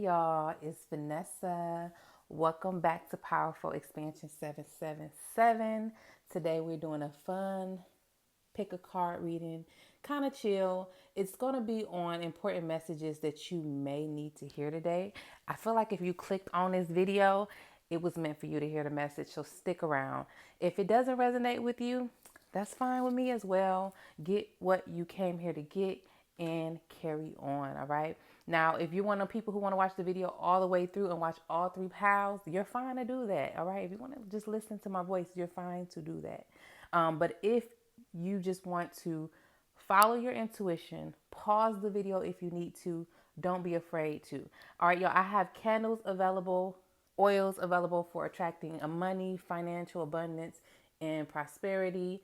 y'all, it's Vanessa. Welcome back to Powerful Expansion 777. Today we're doing a fun pick a card reading, kind of chill. It's going to be on important messages that you may need to hear today. I feel like if you clicked on this video, it was meant for you to hear the message, so stick around. If it doesn't resonate with you, that's fine with me as well. Get what you came here to get and carry on, all right? Now, if you're one of the people who want to watch the video all the way through and watch all three pals, you're fine to do that, all right? If you want to just listen to my voice, you're fine to do that. But if you just want to follow your intuition, pause the video if you need to, don't be afraid to. All right, y'all, I have candles available, oils available for attracting a money, financial abundance, and prosperity.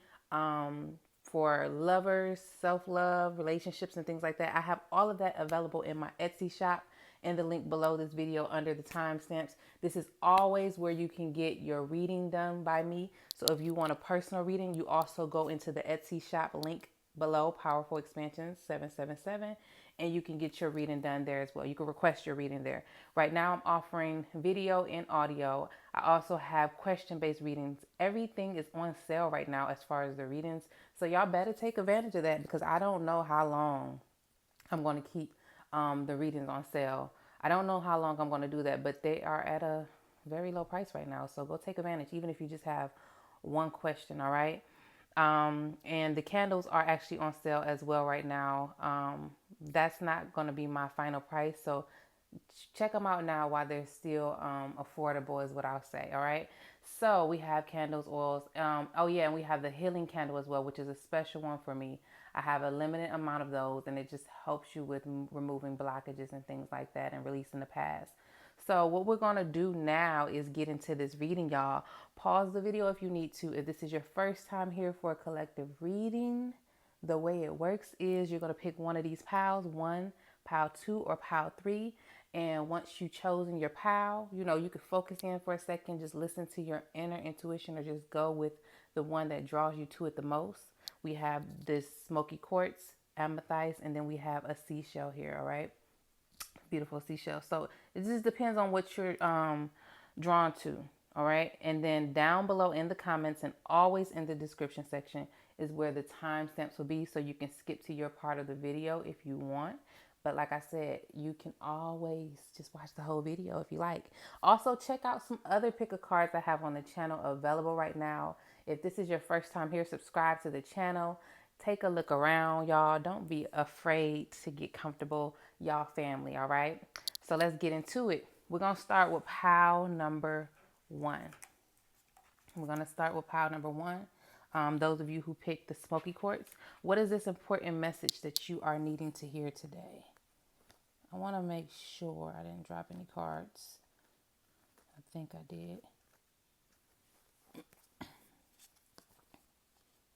For lovers, self-love, relationships, and things like that. I have all of that available in my Etsy shop in the link below this video under the timestamps. This is always where you can get your reading done by me. So if you want a personal reading, you also go into the Etsy shop link below, Powerful Expansion 777, and you can get your reading done there as well. You can request your reading there. Right now I'm offering video and audio. I also have question-based readings. Everything is on sale right now as far as the readings. So y'all better take advantage of that because I don't know how long I'm going to keep the readings on sale. I don't know how long I'm going to do that, but they are at a very low price right now. So go take advantage, even if you just have one question, all right? And the candles are actually on sale as well right now. That's not going to be my final price. So check them out now while they're still affordable is what I'll say. All right. So we have candles, oils. Oh yeah, and we have the healing candle as well, which is a special one for me. I have a limited amount of those, and it just helps you with removing blockages and things like that and releasing the past. So what we're going to do now is get into this reading, y'all. Pause the video if you need to. If this is your first time here for a collective reading, the way it works is you're going to pick one of these piles, one, pile two, or pile three. And once you've chosen your pile, you can focus in for a second, just listen to your inner intuition or just go with the one that draws you to it the most. We have this smoky quartz, amethyst, and then we have a seashell here, all right? Beautiful seashell. So it just depends on what you're drawn to, all right? And then down below in the comments and always in the description section is where the timestamps will be, so you can skip to your part of the video if you want. But like I said, you can always just watch the whole video if you like. Also, check out some other pick a cards I have on the channel available right now. If this is your first time here, subscribe to the channel. Take a look around, y'all. Don't be afraid to get comfortable, y'all family, all right? So let's get into it. We're going to start with pile number one. We're going to start with pile number one. Those of you who picked the smoky quartz, what is this important message that you are needing to hear today? I want to make sure I didn't drop any cards. I think I did.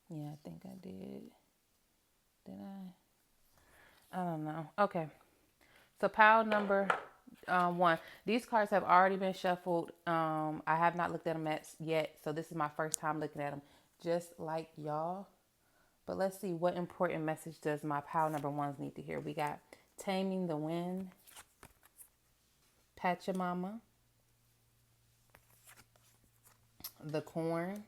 Yeah, I think I did. Did I? I don't know. Okay. So pile number one. These cards have already been shuffled. I have not looked at them yet. So this is my first time looking at them, just like y'all. But let's see, what important message does my pile number ones need to hear? We got Taming the Wind, Pachamama, the Corn,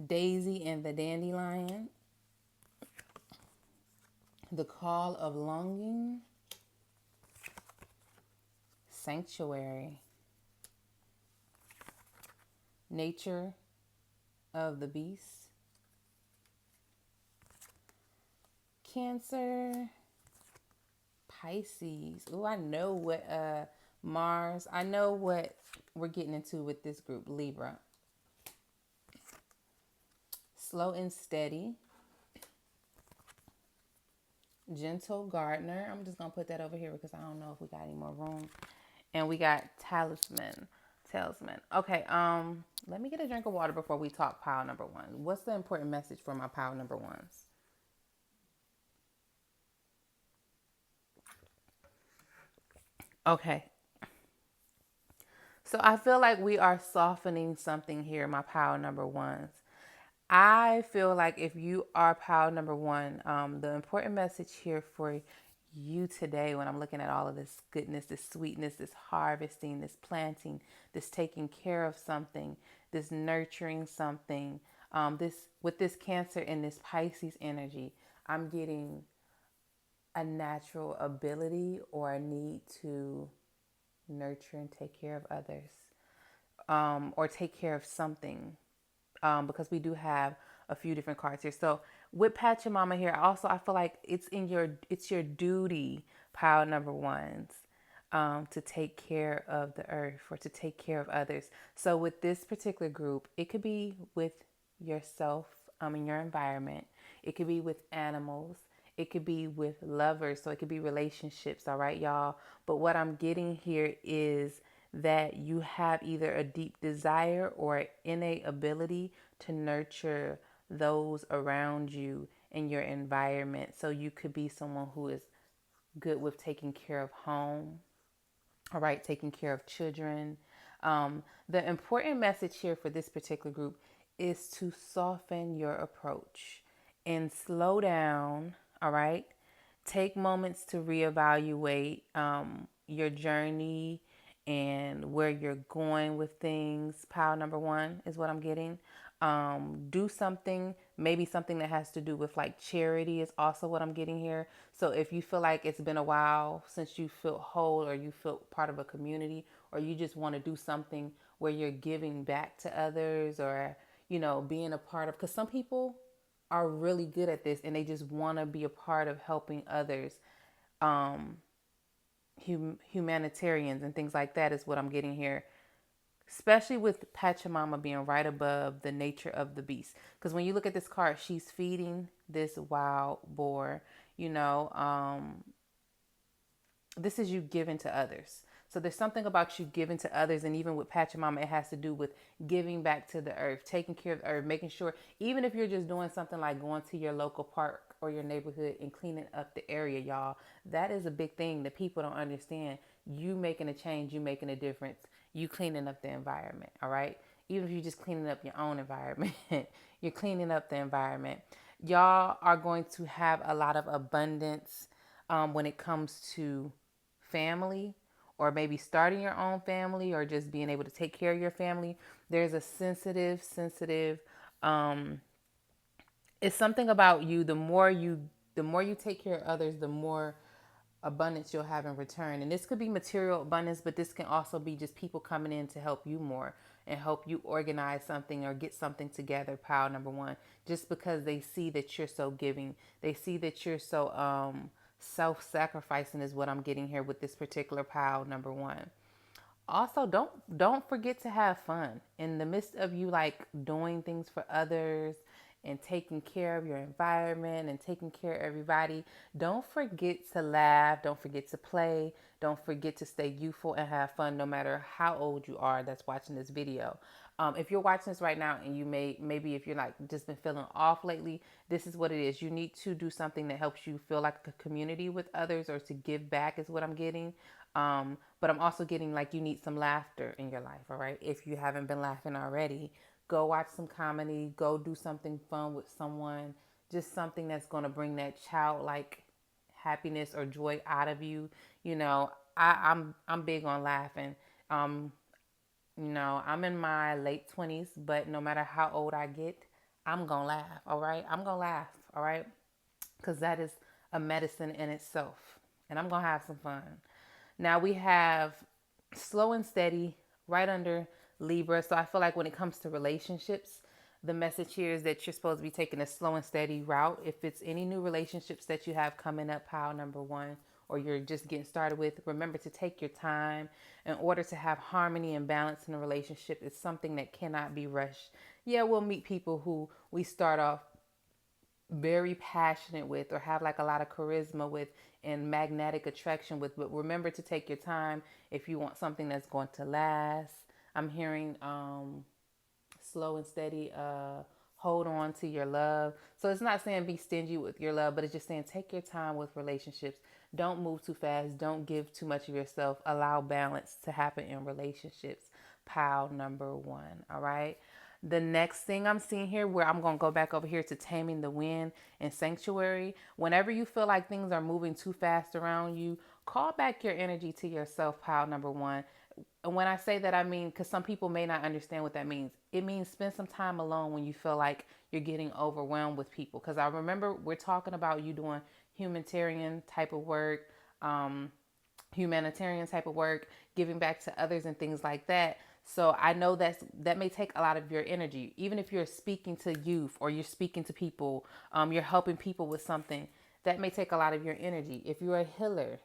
Daisy and the Dandelion, the Call of Longing, Sanctuary, Nature of the Beast, Cancer, Pisces. Oh, I know what Mars. I know what we're getting into with this group. Libra. Slow and Steady, Gentle Gardener. I'm just gonna put that over here because I don't know if we got any more room. And we got Talisman. Okay, let me get a drink of water before we talk pile number one. What's the important message for my pile number ones? Okay. So I feel like we are softening something here, my pile number ones. I feel like if you are pile number one, the important message here for you today, when I'm looking at all of this goodness, this sweetness, this harvesting, this planting, this taking care of something, this nurturing something, this with this Cancer and this Pisces energy, I'm getting a natural ability or a need to nurture and take care of others, or take care of something, because we do have a few different cards here. So with Pachamama here, also I feel like it's your duty, pile number ones, to take care of the earth or to take care of others. So with this particular group, it could be with yourself, in your environment. It could be with animals. It could be with lovers. So it could be relationships. All right, y'all. But what I'm getting here is that you have either a deep desire or innate ability to nurture those around you in your environment. So you could be someone who is good with taking care of home, all right, taking care of children. The important message here for this particular group is to soften your approach and slow down, all right? Take moments to reevaluate your journey and where you're going with things. Pile number one is what I'm getting. Do something, maybe something that has to do with like charity is also what I'm getting here. So if you feel like it's been a while since you feel whole or you feel part of a community, or you just want to do something where you're giving back to others, or, being a part of, because some people are really good at this and they just want to be a part of helping others, um, humanitarians and things like that is what I'm getting here, especially with Pachamama being right above the nature of the beast. Because when you look at this card, she's feeding this wild boar, you know, this is you giving to others. So there's something about you giving to others, and even with Pachamama, it has to do with giving back to the earth, taking care of the earth, making sure, even if you're just doing something like going to your local park or your neighborhood and cleaning up the area, y'all, that is a big thing that people don't understand. You making a change, you making a difference, you cleaning up the environment, all right? Even if you're just cleaning up your own environment, you're cleaning up the environment. Y'all are going to have a lot of abundance, when it comes to family, or maybe starting your own family, or just being able to take care of your family. There's a sensitive, um it's something about you. The more you take care of others, the more abundance you'll have in return. And this could be material abundance, but this can also be just people coming in to help you more and help you organize something or get something together. Pile number one, just because they see that you're so giving, they see that you're so self-sacrificing, is what I'm getting here with this particular pile number one. Also, don't forget to have fun in the midst of you like doing things for others and taking care of your environment and taking care of everybody. Don't forget to laugh, don't forget to play, don't forget to stay youthful and have fun, no matter how old you are that's watching this video. If you're watching this right now and you maybe if you're like just been feeling off lately, this is what it is. You need to do something that helps you feel like a community with others, or to give back is what I'm getting. But I'm also getting like you need some laughter in your life, all right? If you haven't been laughing already, go watch some comedy, go do something fun with someone, just something that's going to bring that childlike happiness or joy out of you. You know, I'm big on laughing. Um, I'm in my late 20s, but no matter how old I get, I'm going to laugh, all right? I'm going to laugh, all right? Because that is a medicine in itself. And I'm going to have some fun. Now we have slow and steady right under Libra. So I feel like when it comes to relationships, the message here is that you're supposed to be taking a slow and steady route. If it's any new relationships that you have coming up, pile number one, or you're just getting started with, remember to take your time in order to have harmony and balance in a relationship. It's something that cannot be rushed. Yeah, we'll meet people who we start off very passionate with, or have like a lot of charisma with and magnetic attraction with, but remember to take your time if you want something that's going to last. I'm hearing slow and steady, hold on to your love. So it's not saying be stingy with your love, but it's just saying take your time with relationships. Don't move too fast, don't give too much of yourself. Allow balance to happen in relationships. Pile number one. All right, The next thing I'm seeing here, where I'm going to go back over here to taming the wind and sanctuary. Whenever you feel like things are moving too fast around you, call back your energy to yourself, pile number one. And when I say that, I mean, because some people may not understand what that means. It means spend some time alone when you feel like you're getting overwhelmed with people. Because I remember we're talking about you doing humanitarian type of work, um, humanitarian type of work, giving back to others and things like that. So I know that may take a lot of your energy. Even if you're speaking to youth or you're speaking to people, you're helping people with something, that may take a lot of your energy. If you're a healer,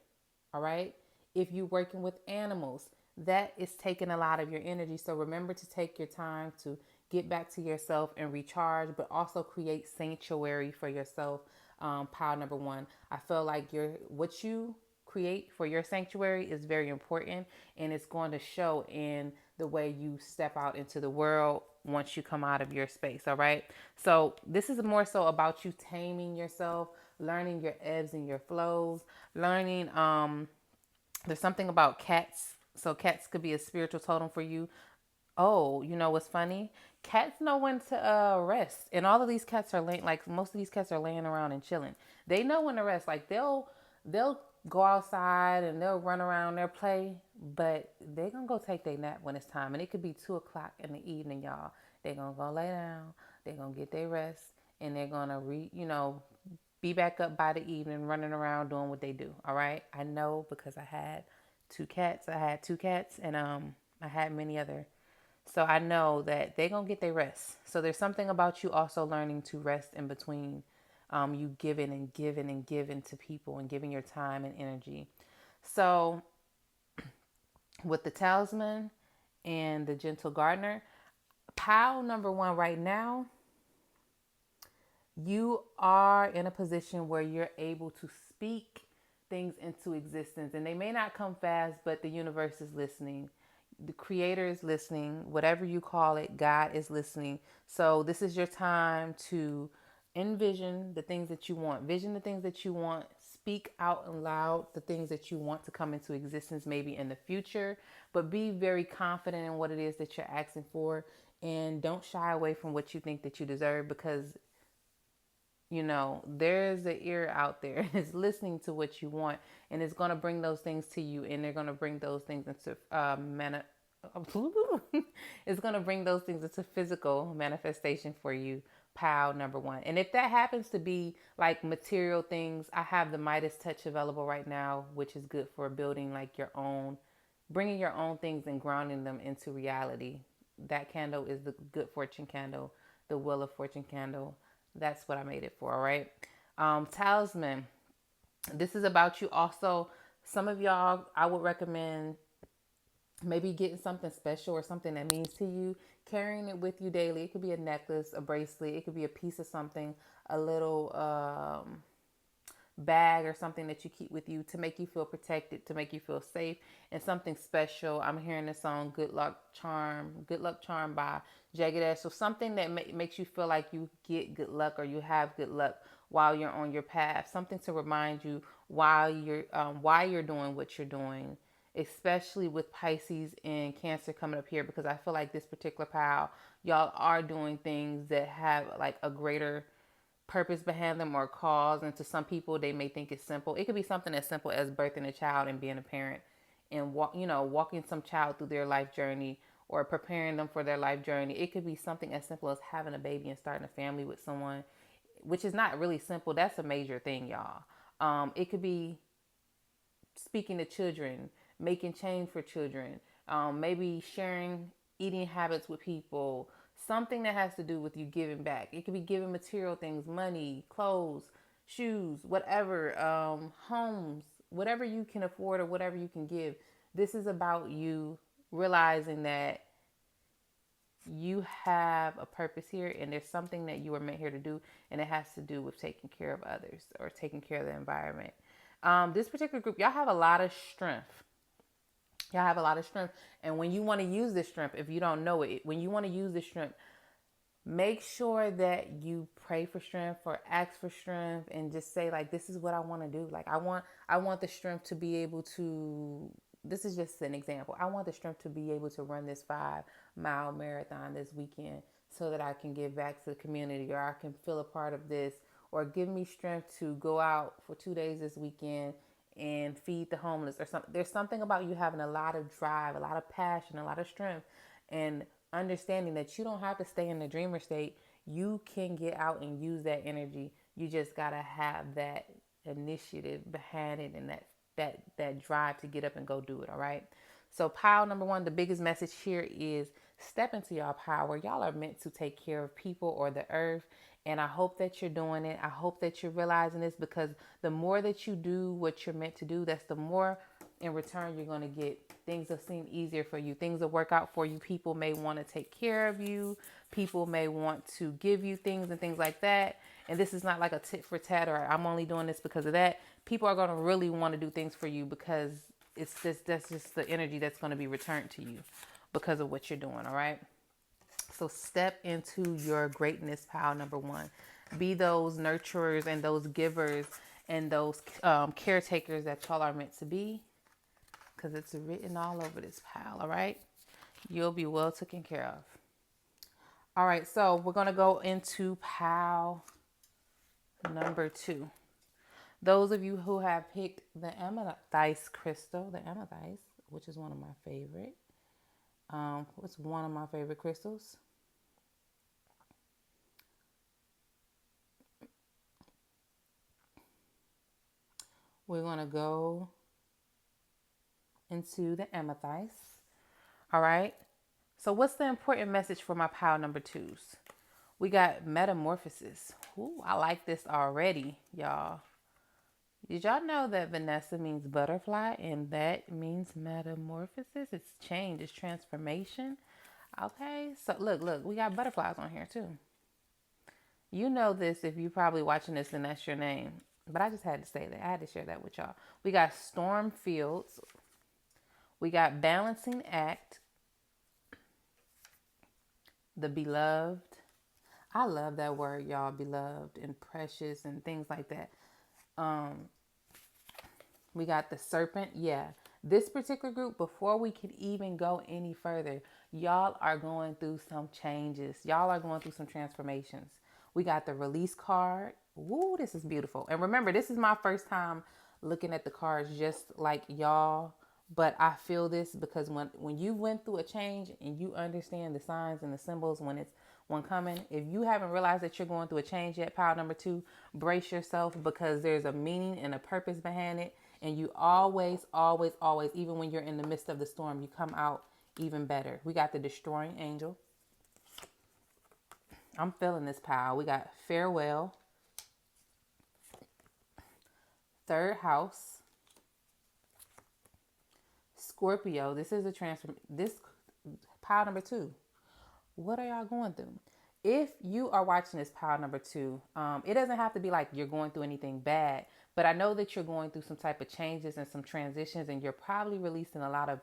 all right, if you're working with animals, that is taking a lot of your energy. So remember to take your time to get back to yourself and recharge, but also create sanctuary for yourself. Pile number one. I feel like what you create for your sanctuary is very important, and it's going to show in the way you step out into the world once you come out of your space. All right. So this is more so about you taming yourself, learning your ebbs and your flows, learning there's something about cats. So cats could be a spiritual totem for you. Oh, you know what's funny? Cats know when to rest, and all of these cats are laying. Like most of these cats are laying around and chilling. They know when to rest. Like they'll go outside and they'll run around, they'll play, but they gonna go take their nap when it's time, and it could be 2 o'clock in the evening, y'all. They gonna go lay down. They gonna get their rest, and they're gonna be back up by the evening, running around doing what they do. All right, I know because I had two cats. I had two cats, and I had many other. So I know that they're gonna get their rest. So there's something about you also learning to rest in between, you giving and giving and giving to people and giving your time and energy. So with the talisman and the gentle gardener, pile number one right now, you are in a position where you're able to speak things into existence, and they may not come fast, but the universe is listening, the creator is listening, whatever you call it, God is listening. So this is your time to envision the things that you want, vision the things that you want, speak out and loud the things that you want to come into existence maybe in the future, but be very confident in what it is that you're asking for, and don't shy away from what you think that you deserve, because there's an ear out there that's listening to what you want, and it's going to bring those things to you, and they're going to bring those things into it's going to bring those things into physical manifestation for you. Pile number one. And if that happens to be like material things, I have the Midas touch available right now, which is good for building like your own, bringing your own things and grounding them into reality. That candle is the good fortune candle, the wheel of fortune candle. That's what I made it for. All right. Talisman. This is about you also. Some of y'all, I would recommend maybe getting something special or something that means to you, carrying it with you daily. It could be a necklace, a bracelet. It could be a piece of something, a little bag or something that you keep with you to make you feel protected, to make you feel safe, and something special. I'm hearing the song Good Luck Charm by Jagged Edge. So something that makes you feel like you get good luck or you have good luck while you're on your path. Something to remind you why you're doing what you're doing, especially with Pisces and Cancer coming up here, because I feel like this particular pile, y'all are doing things that have like a greater purpose behind them or cause. And to some people, they may think it's simple. It could be something as simple as birthing a child and being a parent, and walking some child through their life journey or preparing them for their life journey. It could be something as simple as having a baby and starting a family with someone, which is not really simple. That's a major thing, y'all. It could be speaking to children, making change for children, maybe sharing eating habits with people, something that has to do with you giving back. It could be giving material things, money, clothes, shoes, whatever, homes, whatever you can afford or whatever you can give. This is about you realizing that you have a purpose here, and there's something that you were meant here to do, and it has to do with taking care of others or taking care of the environment. This particular group, y'all have a lot of strength. Y'all have a lot of strength. And when you want to use this strength, if you don't know it, when you want to use this strength, make sure that you pray for strength or ask for strength, and just say like, this is what I want to do. Like I want the strength to be able to, this is just an example. I want the strength to be able to run this 5-mile marathon this weekend. so that I can give back to the community, or I can feel a part of this, or give me strength to go out for 2 days this weekend and feed the homeless or something. There's something about you having a lot of drive, a lot of passion, a lot of strength, and understanding that you don't have to stay in the dreamer state. You can get out and use that energy. You just gotta have that initiative behind it, and that drive to get up and go do it. All right. So pile number one, the biggest message here is step into your power. Y'all are meant to take care of people or the earth. And I hope that you're doing it. I hope that you're realizing this, because the more that you do what you're meant to do, that's the more in return you're going to get. Things will seem easier for you. Things will work out for you. People may want to take care of you. People may want to give you things and things like that. And this is not like a tit for tat, or I'm only doing this because of that. People are going to really want to do things for you, because that's just the energy that's going to be returned to you because of what you're doing. All right. So step into your greatness, pile number one. Be those nurturers and those givers and those caretakers that y'all are meant to be, because it's written all over this pile. All right. You'll be well taken care of. All right. So we're going to go into pile number two. Those of you who have picked the amethyst crystal, the amethyst, which is one of my favorite. What's one of my favorite crystals? We're going to go into the amethyst. All right. So what's the important message for my pile number twos? We got metamorphosis. Ooh, I like this already, y'all. Did y'all know that Vanessa means butterfly, and that means metamorphosis? It's change, it's transformation. Okay, so look, we got butterflies on here too. You know this if you're probably watching this and that's your name. But I just had to say that. I had to share that with y'all. We got storm fields. We got balancing act. The beloved. I love that word, y'all. Beloved and precious and things like that. We got the serpent. Yeah. This particular group, before we could even go any further, y'all are going through some changes. Y'all are going through some transformations. We got the release card. Woo, this is beautiful. And remember, this is my first time looking at the cards just like y'all. But I feel this because when you went through a change and you understand the signs and the symbols when it's one coming, if you haven't realized that you're going through a change yet, pile number two, brace yourself, because there's a meaning and a purpose behind it. And you always, always, always, even when you're in the midst of the storm, you come out even better. We got the destroying angel. I'm feeling this pile. We got farewell, third house, Scorpio. This is a transform. This pile number two. What are y'all going through? If you are watching this pile number two, it doesn't have to be like you're going through anything bad, but I know that you're going through some type of changes and some transitions, and you're probably releasing a lot of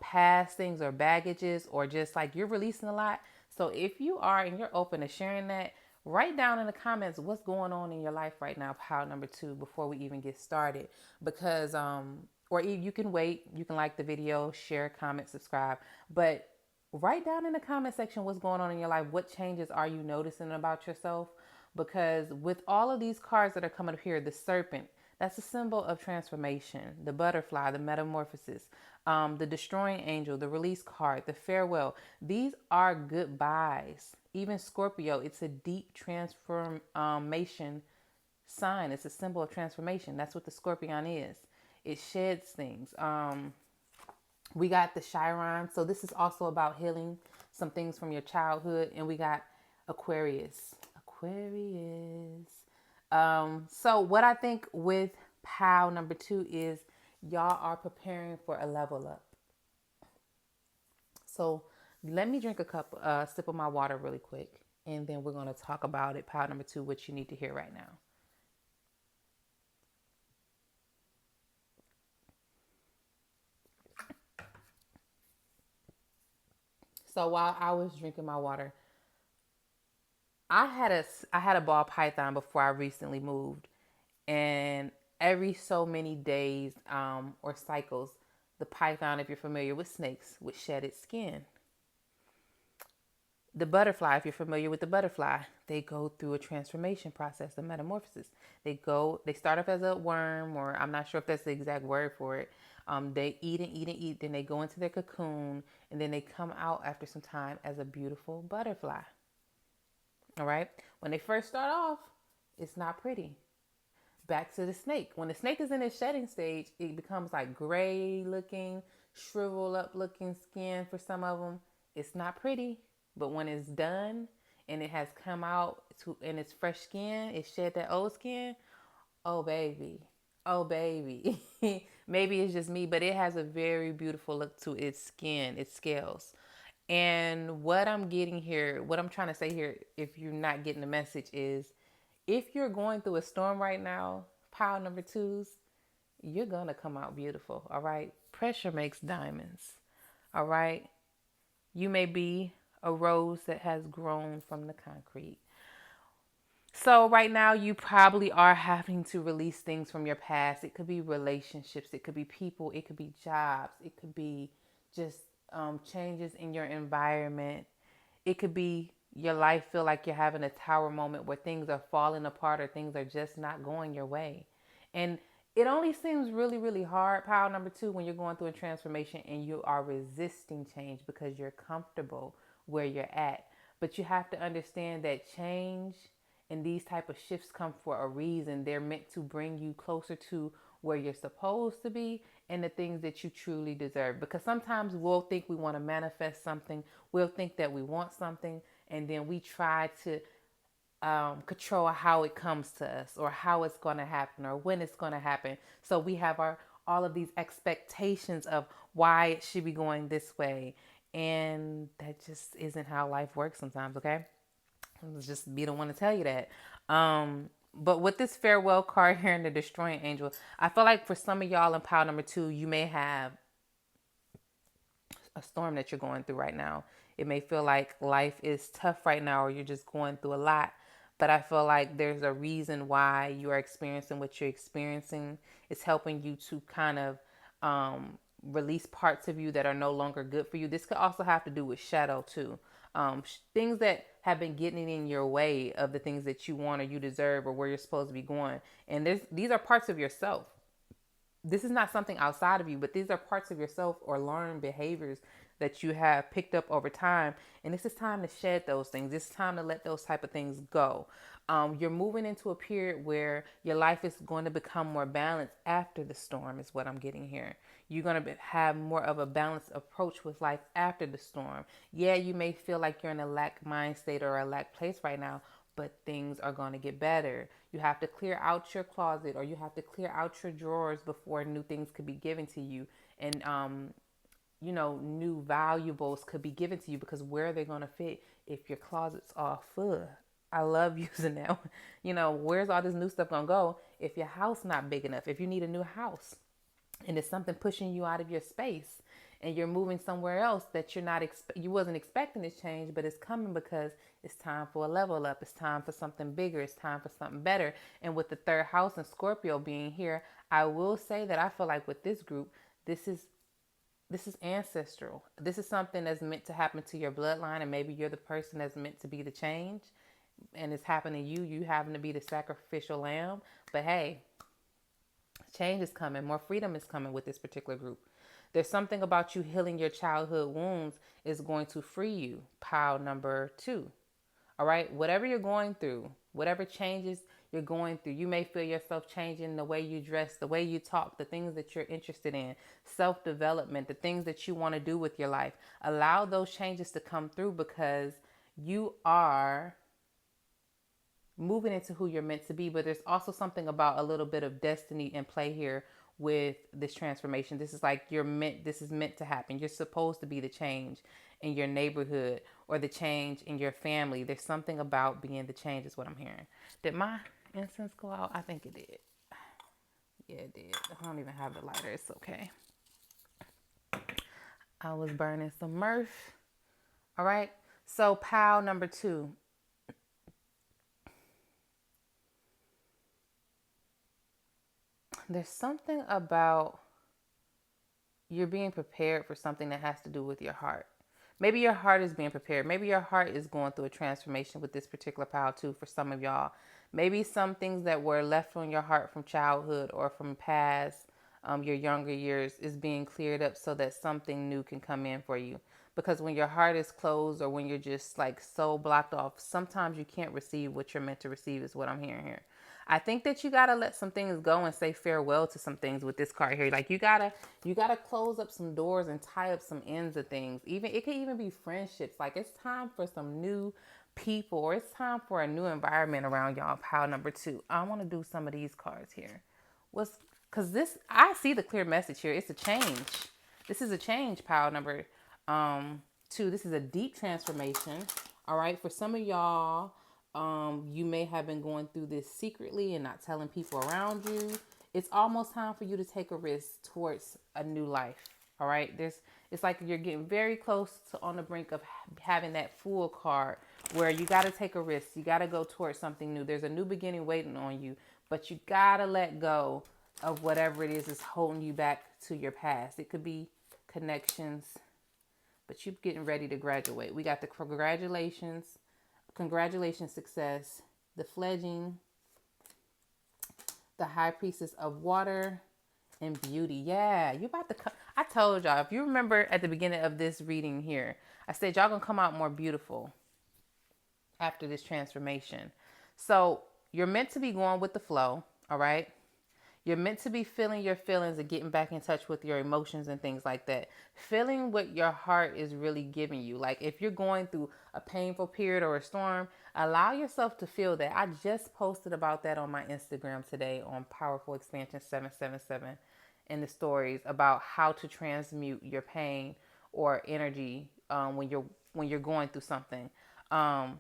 past things or baggages, or just like you're releasing a lot. So if you are and you're open to sharing that, write down in the comments what's going on in your life right now, pile number two, before we even get started. Because, or you can wait, you can like the video, share, comment, subscribe, but write down in the comment section what's going on in your life. What changes are you noticing about yourself? Because with all of these cards that are coming up here, the serpent, that's a symbol of transformation. The butterfly, the metamorphosis, the destroying angel, the release card, the farewell. These are goodbyes. Even Scorpio, it's a deep transformation sign. It's a symbol of transformation. That's what the scorpion is. It sheds things. We got the Chiron. So this is also about healing some things from your childhood. And we got Aquarius. So what I think with pile number two is y'all are preparing for a level up. So let me drink a sip of my water really quick. And then we're going to talk about it. Pile number two, what you need to hear right now. So while I was drinking my water, I had a ball python before I recently moved, and every so many days or cycles, the python, if you're familiar with snakes, would shed its skin. The butterfly, if you're familiar with the butterfly, they go through a transformation process, a metamorphosis. They start off as a worm, or I'm not sure if that's the exact word for it. They eat and eat and eat, then they go into their cocoon, and then they come out after some time as a beautiful butterfly. All right. When they first start off, it's not pretty. Back to the snake. When the snake is in its shedding stage, it becomes like gray looking, shriveled up looking skin for some of them. It's not pretty, but when it's done and it has come out in its fresh skin, it shed that old skin. Oh baby, oh baby. Maybe it's just me, but it has a very beautiful look to its skin, its scales. And what I'm getting here, what I'm trying to say here, if you're not getting the message, is if you're going through a storm right now, pile number twos, you're going to come out beautiful. All right. Pressure makes diamonds. All right. You may be a rose that has grown from the concrete. So, right now, you probably are having to release things from your past. It could be relationships, it could be people, it could be jobs, it could be just changes in your environment. It could be your life feel like you're having a tower moment where things are falling apart or things are just not going your way. And it only seems really, really hard, pile number two, when you're going through a transformation and you are resisting change because you're comfortable where you're at. But you have to understand that change and these type of shifts come for a reason. They're meant to bring you closer to where you're supposed to be and the things that you truly deserve. Because sometimes we'll think we want to manifest something, we'll think that we want something, and then we try to control how it comes to us or how it's going to happen or when it's going to happen. So we have our all of these expectations of why it should be going this way, and that just isn't how life works sometimes. Okay, I'll just be the one to tell you that. But with this farewell card here in the Destroying Angel, I feel like for some of y'all in pile number two, you may have a storm that you're going through right now. It may feel like life is tough right now or you're just going through a lot. But I feel like there's a reason why you are experiencing what you're experiencing. It's helping you to kind of release parts of you that are no longer good for you. This could also have to do with shadow too. Things that have been getting in your way of the things that you want or you deserve or where you're supposed to be going. And these are parts of yourself. This is not something outside of you, but these are parts of yourself or learned behaviors that you have picked up over time. And this is time to shed those things. It's time to let those type of things go. You're moving into a period where your life is going to become more balanced after the storm is what I'm getting here. You're going to have more of a balanced approach with life after the storm. Yeah, you may feel like you're in a lack mind state or a lack place right now, but things are going to get better. You have to clear out your closet or you have to clear out your drawers before new things could be given to you. And, new valuables could be given to you because where are they going to fit if your closet's all full? I love using that. Where's all this new stuff going to go if your house not big enough, if you need a new house? And it's something pushing you out of your space and you're moving somewhere else that you wasn't expecting this change, but it's coming because it's time for a level up. It's time for something bigger. It's time for something better. And with the third house and Scorpio being here, I will say that I feel like with this group, this is ancestral. This is something that's meant to happen to your bloodline, and maybe you're the person that's meant to be the change, and it's happening to you. You happen to be the sacrificial lamb. But hey, change is coming. More freedom is coming with this particular group. There's something about you healing your childhood wounds is going to free you. Pile number two. All right. Whatever you're going through, whatever changes you're going through, you may feel yourself changing the way you dress, the way you talk, the things that you're interested in, self development, the things that you want to do with your life. Allow those changes to come through because you are moving into who you're meant to be. But there's also something about a little bit of destiny in play here with this transformation. This is meant to happen. You're supposed to be the change in your neighborhood or the change in your family. There's something about being the change is what I'm hearing. Did my incense go out? I think it did. Yeah, it did. I don't even have the lighter. It's okay. I was burning some mirth. All right. So pile number two. There's something about you're being prepared for something that has to do with your heart. Maybe your heart is being prepared. Maybe your heart is going through a transformation with this particular pile too for some of y'all. Maybe some things that were left on your heart from childhood or from past, your younger years, is being cleared up so that something new can come in for you. Because when your heart is closed or when you're just like so blocked off, sometimes you can't receive what you're meant to receive, is what I'm hearing here. I think that you gotta let some things go and say farewell to some things with this card here. Like you gotta close up some doors and tie up some ends of things. Even it could even be friendships. Like it's time for some new people, or it's time for a new environment around y'all. Pile number two. I want to do some of these cards here. What's because this I see the clear message here. It's a change. This is a change. Pile number two. This is a deep transformation. All right, for some of y'all, you may have been going through this secretly and not telling people around you. It's almost time for you to take a risk towards a new life. All right, it's like you're getting very close to on the brink of having that Fool card where you got to take a risk. You got to go towards something new. There's a new beginning waiting on you, but you got to let go of whatever it is holding you back to your past. It could be connections, but you're getting ready to graduate. We got the congratulations, success, the fledging, the high priestess of water, and beauty. Yeah, you about to come. I told y'all, if you remember at the beginning of this reading here, I said y'all gonna come out more beautiful after this transformation. So you're meant to be going with the flow, all right? You're meant to be feeling your feelings and getting back in touch with your emotions and things like that. Feeling what your heart is really giving you. Like if you're going through a painful period or a storm, allow yourself to feel that. I just posted about that on my Instagram today on Powerful Expansion 777 in the stories about how to transmute your pain or energy when you're going through something. Um,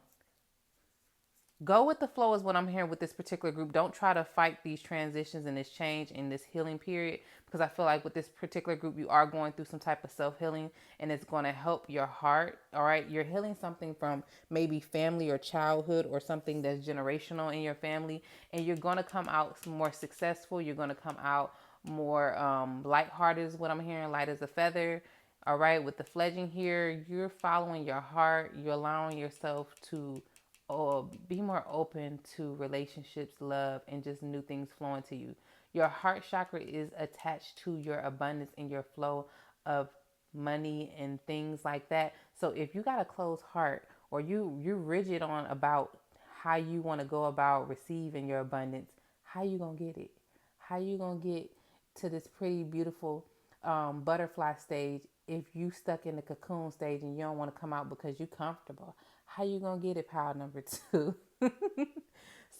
Go with the flow is what I'm hearing with this particular group. Don't try to fight these transitions and this change in this healing period, because I feel like with this particular group, you are going through some type of self-healing and it's going to help your heart. All right. You're healing something from maybe family or childhood or something that's generational in your family. And you're going to come out more successful. You're going to come out more lighthearted is what I'm hearing, light as a feather. All right. With the fledging here, you're following your heart. You're allowing yourself to or be more open to relationships, love, and just new things flowing to you. Your heart chakra is attached to your abundance and your flow of money and things like that. So if you got a closed heart or you're rigid on about how you want to go about receiving your abundance, how you gonna get it? How you gonna get to this pretty beautiful butterfly stage if you stuck in the cocoon stage and you don't want to come out because you're comfortable? How you gonna get it, pile number two?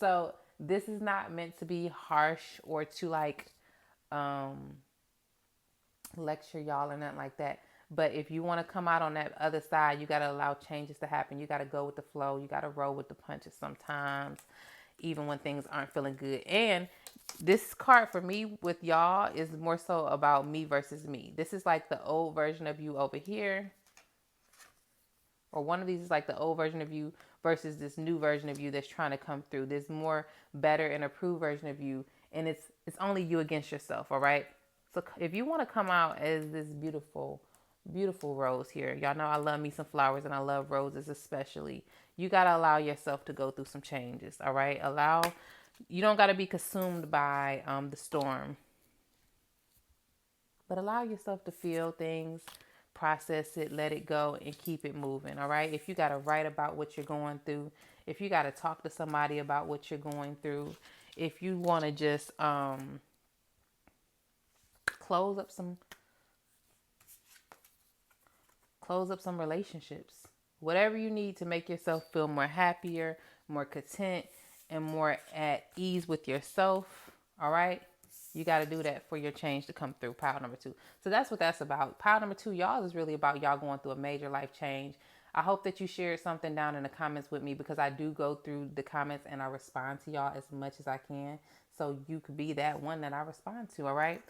So this is not meant to be harsh or to like um lecture y'all or nothing like that. But if you want to come out on that other side, you got to allow changes to happen. You got to go with the flow. You got to roll with the punches sometimes, even when things aren't feeling good. And this card for me with y'all is more so about me versus me. This is like the old version of you over here, or one of these is like the old version of you versus this new version of you that's trying to come through. This more better and approved version of you, and it's only you against yourself. All right. So if you want to come out as this beautiful, beautiful rose here, y'all know I love me some flowers and I love roses especially. You gotta allow yourself to go through some changes. All right. You don't gotta be consumed by the storm, but allow yourself to feel things, process it, let it go, and keep it moving. All right. If you got to write about what you're going through, if you got to talk to somebody about what you're going through, if you want to just close up some relationships, whatever you need to make yourself feel more happier, more content, and more at ease with yourself. All right. You got to do that for your change to come through. Pile number two. So that's what that's about. Pile number two, y'all, is really about y'all going through a major life change. I hope that you shared something down in the comments with me, because I do go through the comments and I respond to y'all as much as I can. So you could be that one that I respond to. All right.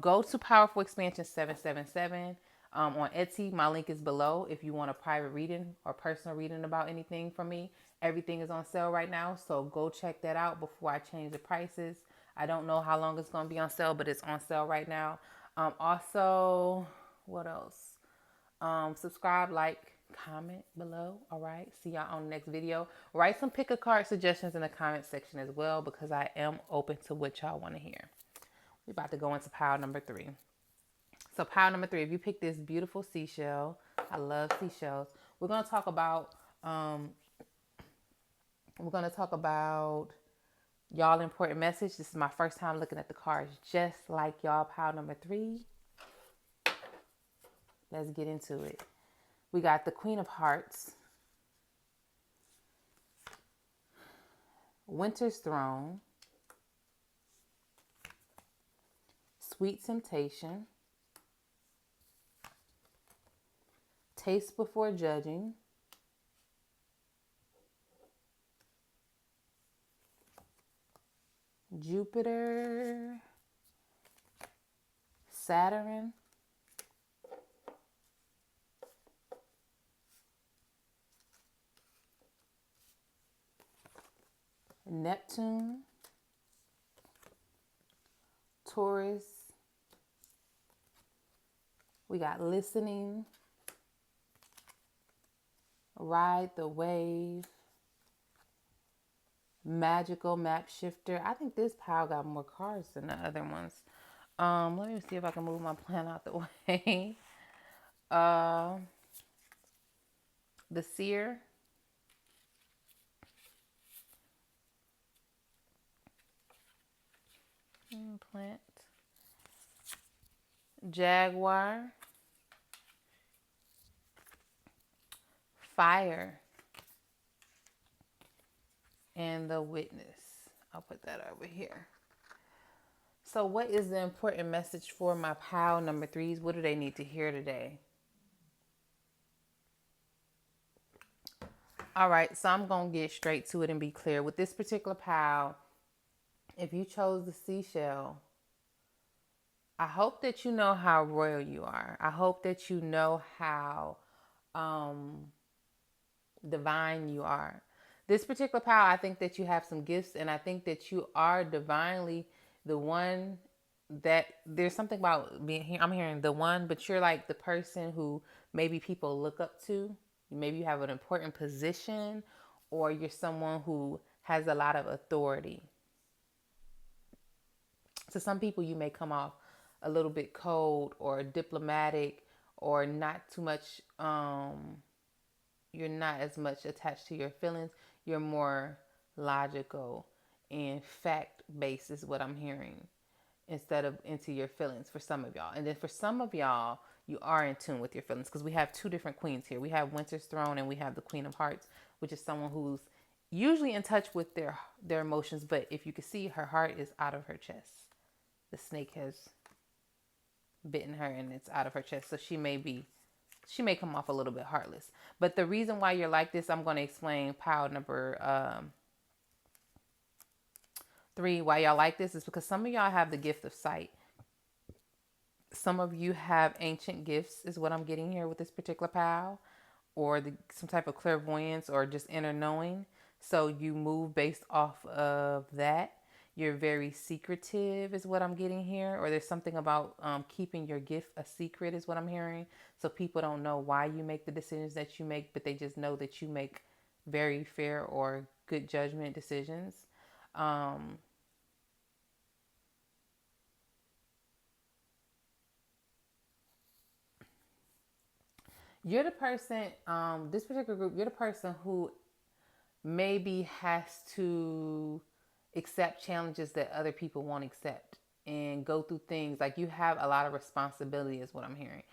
Go to Powerful Expansion 777 on Etsy. My link is below if you want a private reading or personal reading about anything from me. Everything is on sale right now. So go check that out before I change the prices. I don't know how long it's going to be on sale, but it's on sale right now. Also, what else? Subscribe, like, comment below. All right. See y'all on the next video. Write some pick a card suggestions in the comment section as well, because I am open to what y'all want to hear. We're about to go into pile number 3. So pile number 3, if you pick this beautiful seashell, I love seashells. We're gonna talk about um, y'all important message. This is my first time looking at the cards just like y'all. Pile number 3. Let's get into it. We got the Queen of Hearts, Winter's Throne, Sweet Temptation, Taste Before Judging, Jupiter, Saturn, Neptune, Taurus. We got Listening, Ride the Wave, Magical Map Shifter. I think this pile got more cards than the other ones. Let me see if I can move my plan out the way. The Seer, plant, Jaguar, Fire, and the Witness. I'll put that over here. So what is the important message for my pile number 3s? What do they need to hear today? All right, so I'm going to get straight to it and be clear. With this particular pile, if you chose the seashell, I hope that you know how royal you are. I hope that you know how divine you are. This particular pile, I think that you have some gifts, and I think that you are divinely the one that there's something about being here. I'm hearing the one, but you're like the person who maybe people look up to. Maybe you have an important position, or you're someone who has a lot of authority. To some people, you may come off a little bit cold or diplomatic, or not too much. You're not as much attached to your feelings. You're more logical and fact based, is what I'm hearing, instead of into your feelings for some of y'all. And then for some of y'all, you are in tune with your feelings, because we have 2 different queens here. We have Winter's Throne and we have the Queen of Hearts, which is someone who's usually in touch with their emotions. But if you can see, her heart is out of her chest. The snake has bitten her and it's out of her chest. So she may come off a little bit heartless. But the reason why you're like this, I'm going to explain pile number 3, why y'all like this, is because some of y'all have the gift of sight. Some of you have ancient gifts, is what I'm getting here with this particular pile, or some type of clairvoyance or just inner knowing. So you move based off of that. You're very secretive, is what I'm getting here. Or there's something about keeping your gift a secret, is what I'm hearing. So people don't know why you make the decisions that you make, but they just know that you make very fair or good judgment decisions. You're the person, this particular group, you're the person who maybe has to accept challenges that other people won't accept, and go through things. Like, you have a lot of responsibility, is what I'm hearing.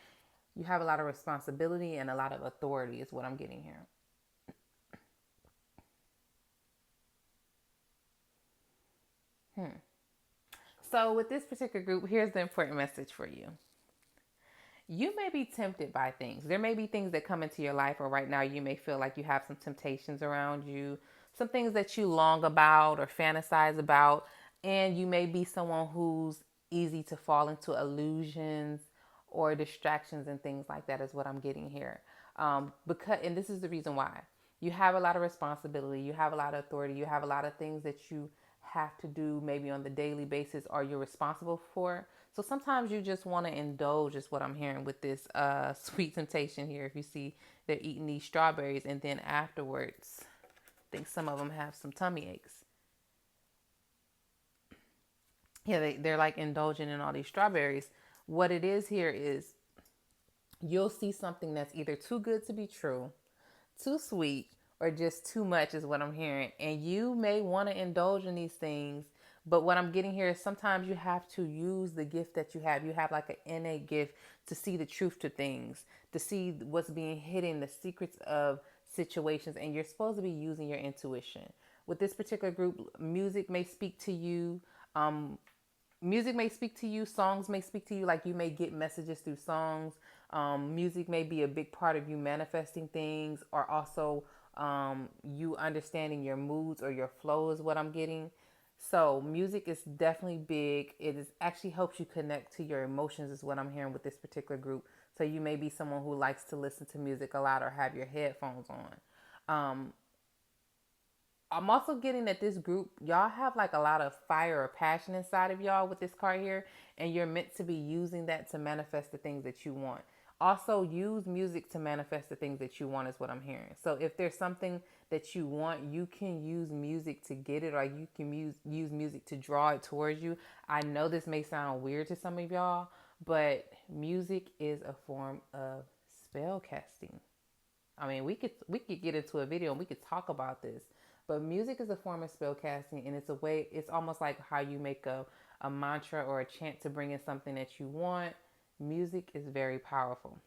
You have a lot of responsibility and a lot of authority, is what I'm getting here. So with this particular group, here's the important message for you. You may be tempted by things. There may be things that come into your life, or right now you may feel like you have some temptations around you, some things that you long about or fantasize about, and you may be someone who's easy to fall into illusions or distractions and things like that, is what I'm getting here. And this is the reason why. You have a lot of responsibility, you have a lot of authority, you have a lot of things that you have to do maybe on the daily basis, or you're responsible for. So sometimes you just want to indulge, is what I'm hearing with this sweet temptation here. If you see they're eating these strawberries and then afterwards, I think some of them have some tummy aches. Yeah, they're like indulging in all these strawberries. What it is here is you'll see something that's either too good to be true, too sweet, or just too much, is what I'm hearing. And you may want to indulge in these things, but what I'm getting here is sometimes you have to use the gift that you have. You have like an innate gift to see the truth to things, to see what's being hidden, the secrets of situations, and you're supposed to be using your intuition. With this particular group, music may speak to you. Um, Music may speak to you, songs may speak to you, like you may get messages through songs. Music may be a big part of you manifesting things, or also you understanding your moods or your flow, is what I'm getting. So music is definitely big. It is actually helps you connect to your emotions, is what I'm hearing with this particular group. So you may be someone who likes to listen to music a lot or have your headphones on. I'm also getting that this group, y'all have like a lot of fire or passion inside of y'all with this card here, and you're meant to be using that to manifest the things that you want. Also, use music to manifest the things that you want, is what I'm hearing. So, if there's something that you want, you can use music to get it, or you can use music to draw it towards you. I know this may sound weird to some of y'all, but music is a form of spell casting. I mean, we could get into a video and we could talk about this. But music is a form of spell casting, and it's a way. It's almost like how you make a mantra or a chant to bring in something that you want. Music is very powerful.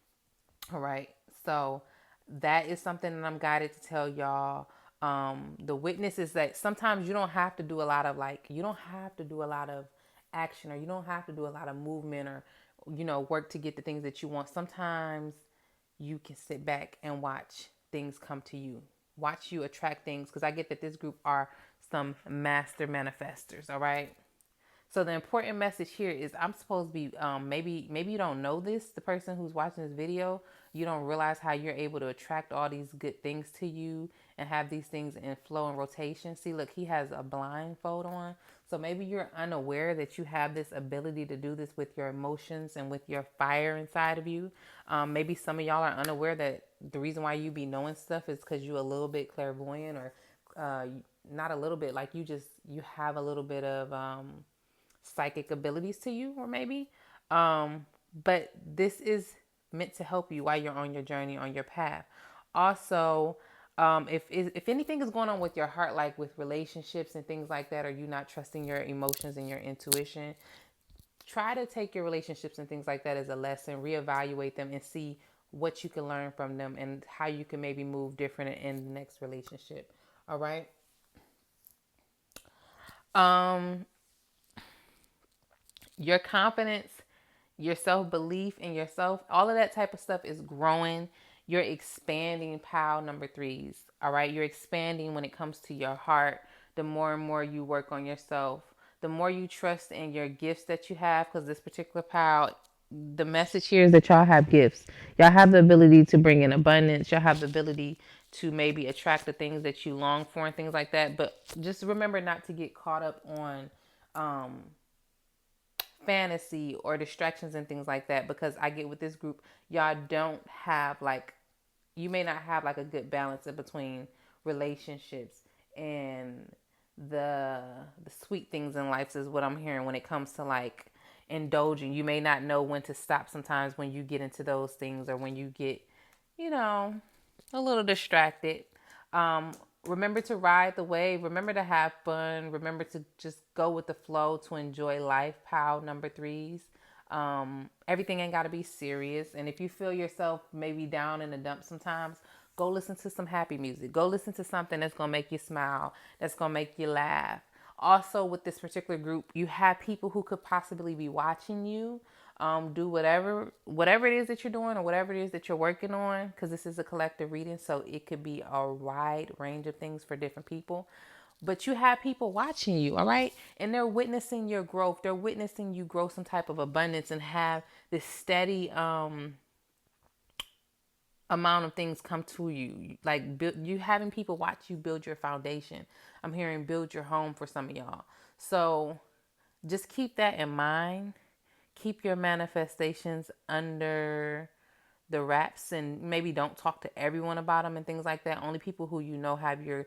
All right, so that is something that I'm guided to tell y'all. The witness is that sometimes you don't have to do a lot of you don't have to do a lot of action, or you don't have to do a lot of movement, or work to get the things that you want. Sometimes you can sit back and watch things come to you. Watch you attract things, because I get that this group are some master manifestors. All right. So the important message here is I'm supposed to be maybe you don't know this, the person who's watching this video, you don't realize how you're able to attract all these good things to you and have these things in flow and rotation. See, look, he has a blindfold on. So maybe you're unaware that you have this ability to do this with your emotions and with your fire inside of you. Maybe some of y'all are unaware that the reason why you be knowing stuff is because you're a little bit clairvoyant, or not a little bit, like you have a little bit of psychic abilities to you, or maybe. But this is meant to help you while you're on your journey, on your path. Also, if anything is going on with your heart, like with relationships and things like that, or you not trusting your emotions and your intuition, try to take your relationships and things like that as a lesson, reevaluate them, and see what you can learn from them and how you can maybe move different in the next relationship. All right. Um, your confidence, your self belief in yourself, all of that type of stuff is growing. You're expanding, pile number threes. All right. You're expanding when it comes to your heart. The more and more you work on yourself, the more you trust in your gifts that you have. Because this particular pile, the message here is that y'all have gifts. Y'all have the ability to bring in abundance. Y'all have the ability to maybe attract the things that you long for and things like that. But just remember not to get caught up on um, fantasy or distractions and things like that, because I get with this group, y'all don't have you may not have like a good balance in between relationships and the the sweet things in life, is what I'm hearing when it comes to like indulging. You may not know when to stop sometimes when you get into those things, or when you get, you know, a little distracted. Um, Remember to ride the wave. Remember to have fun. Remember to just go with the flow, to enjoy life. Pile number threes. Everything ain't got to be serious. And if you feel yourself maybe down in the dump sometimes, go listen to some happy music. Go listen to something that's going to make you smile, that's going to make you laugh. Also, with this particular group, you have people who could possibly be watching you do whatever it is that you're doing, or whatever it is that you're working on, because this is a collective reading, so it could be a wide range of things for different people. But you have people watching you, all right, and they're witnessing your growth. They're witnessing you grow some type of abundance and have this steady amount of things come to you. Like you having people watch you build your foundation. I'm hearing build your home for some of y'all. So just keep that in mind. keep your manifestations under the wraps, and maybe don't talk to everyone about them and things like that. Only people who you know have your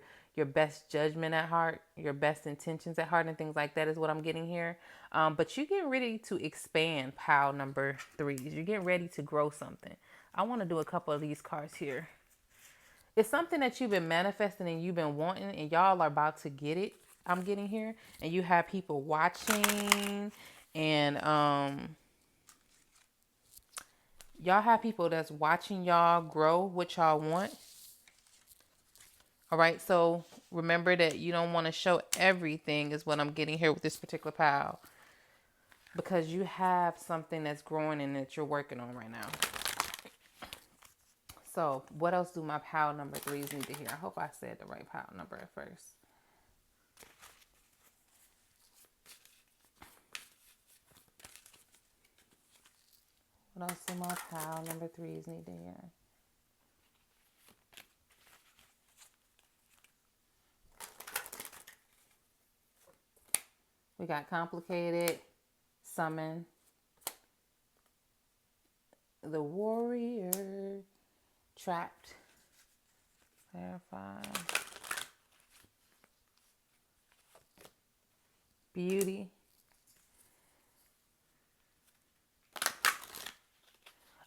best judgment at heart, your best intentions at heart, and things like that is what I'm getting here. But you're getting ready to expand, pile number threes. You're getting ready to grow something. I want to do a couple of these cards here. It's something that you've been manifesting and you've been wanting, and y'all are about to get it. I'm getting here, and you have people watching, and y'all have people that's watching y'all grow what y'all want. All right, so remember that you don't want to show everything, is what I'm getting here with this particular pile, because you have something that's growing and that you're working on right now. So what else do my pile number threes need to hear? I hope I said the right pile number at first. What else do my pile number threes need to hear? We got complicated, summon, the warrior, trapped, clarify, beauty.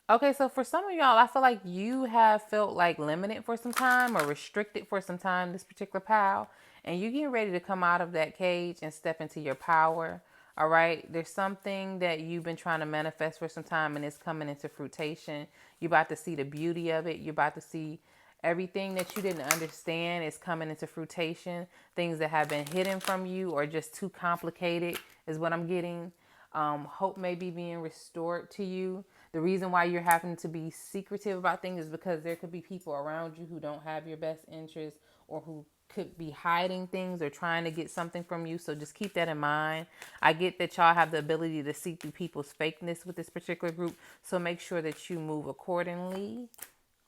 Okay, so for some of y'all, I feel like you have felt like limited for some time or restricted for some time, this particular pile, and you're getting ready to come out of that cage and step into your power. All right, there's something that you've been trying to manifest for some time, and it's coming into fruition. You're about to see the beauty of it. You're about to see everything that you didn't understand is coming into fruition. Things that have been hidden from you or just too complicated is what I'm getting. Hope may be being restored to you. The reason why you're having to be secretive about things is because there could be people around you who don't have your best interest, or who could be hiding things or trying to get something from you. So just keep that in mind. I get that y'all have the ability to see through people's fakeness with this particular group. So make sure that you move accordingly.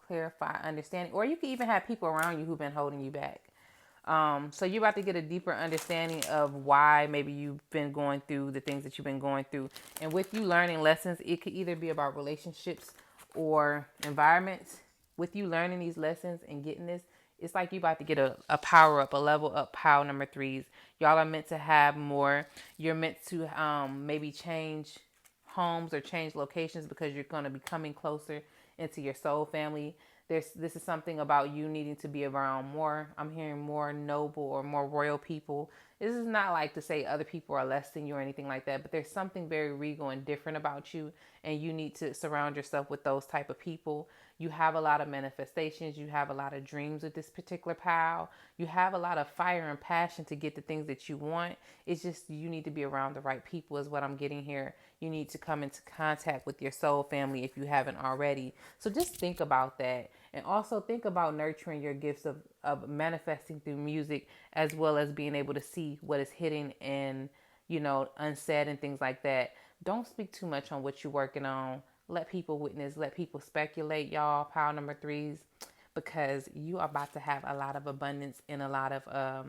Clarify, understanding, or you can even have people around you who've been holding you back. So you're about to get a deeper understanding of why maybe you've been going through the things that you've been going through. And with you learning lessons, it could either be about relationships or environments. With you learning these lessons and getting this, it's like you're about to get a power up, a level up, pile number threes. Y'all are meant to have more. You're meant to maybe change homes or change locations because you're going to be coming closer into your soul family. This is something about you needing to be around more. I'm hearing more noble or more royal people. This is not like to say other people are less than you or anything like that, but there's something very regal and different about you, and you need to surround yourself with those type of people. You have a lot of manifestations. You have a lot of dreams with this particular pal. You have a lot of fire and passion to get the things that you want. It's just you need to be around the right people is what I'm getting here. You need to come into contact with your soul family if you haven't already. So just think about that. And also think about nurturing your gifts of manifesting through music, as well as being able to see what is hidden and, unsaid and things like that. Don't speak too much on what you're working on. Let people witness, let people speculate, y'all, pile number threes, because you are about to have a lot of abundance and a lot of, I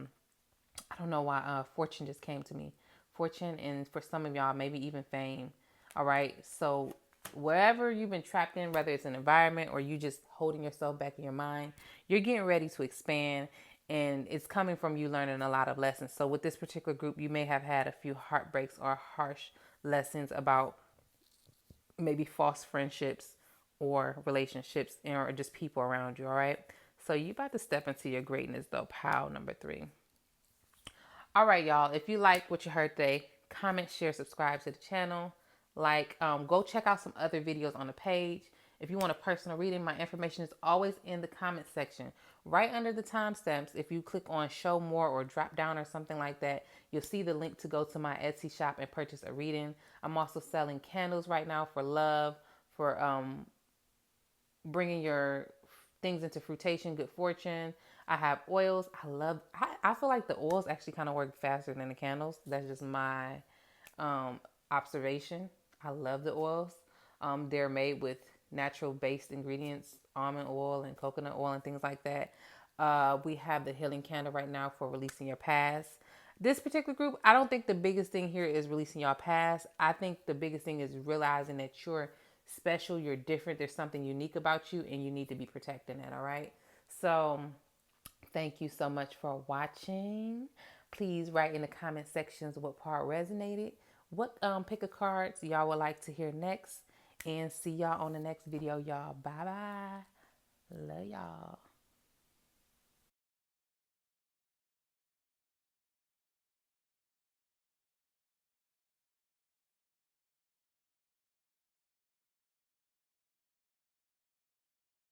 don't know why, fortune just came to me. Fortune, and for some of y'all, maybe even fame. All right. So wherever you've been trapped in, whether it's an environment or you just holding yourself back in your mind, you're getting ready to expand, and it's coming from you learning a lot of lessons. So with this particular group, you may have had a few heartbreaks or harsh lessons about maybe false friendships or relationships, or just people around you. All right. So you about to step into your greatness though, pile number three. All right, y'all. If you like what you heard today, comment, share, subscribe to the channel. Go check out some other videos on the page. If you want a personal reading, my information is always in the comment section. Right under the timestamps, if you click on show more or drop down or something like that, you'll see the link to go to my Etsy shop and purchase a reading. I'm also selling candles right now for love, for bringing your things into fruition, good fortune. I have oils. I feel like the oils actually kind of work faster than the candles. That's just my observation. I love the oils. They're made with natural based ingredients, almond oil and coconut oil and things like that. We have the healing candle right now for releasing your past. This particular group, I don't think the biggest thing here is releasing y'all past. I think the biggest thing is realizing that you're special, you're different, there's something unique about you, and you need to be protecting that, all right? So, thank you so much for watching. Please write in the comment sections what part resonated, what pick a cards y'all would like to hear next, and see y'all on the next video, y'all. Bye bye. Love y'all.